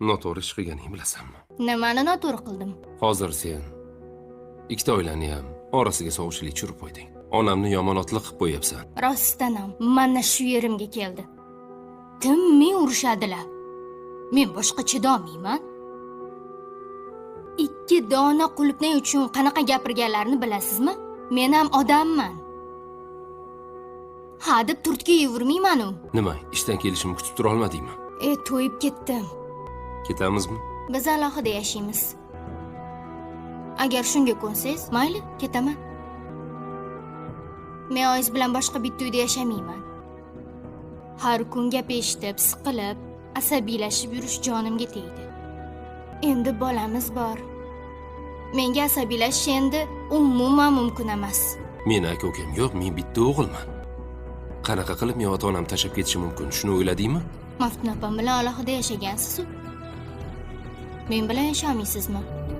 Noto'g'ri ish qilganing bilasanmi? Nimani noto'g'ri qildim? Hozir sen ikkita oilani ham orasiga sovuqchilik tushirib qo'yding. Onamni yomon otliq qilib qo'yapsan. Rostdan ham mana shu yerimga keldi. Tinmay urushadilar. Men boshqa chidolmayman. 2 dona qulupnay uchun qanaqa gapirganlarini bilasizmi? Men ham odamman. Ha deb turtki yurmayman-u. Nima, ishdan kelishimni kutib tura olmadingmi? To'yib ketdim. Ketamizmi? Biz alohida yashaymiz. Agar shunga ko'nsangiz, mayli, ketaman. Men oiz bilan boshqa bitta uyda yashamayman. Har kun gap eshitib, siqilib, asabiylashib yurish jonimga tegdi. Endi bolamiz bor. Menga asabiylashish endi umuman mumkin emas. Meni aka-ukam yo'q, men bitta o'g'ilman. Qanaqa qilib men ota-onam tashlab ketishi mumkin? Shuni o'yladingmi? Maftun opam bilan alohida yashagansiz-ku. Men bilan yashamaysiz-mi?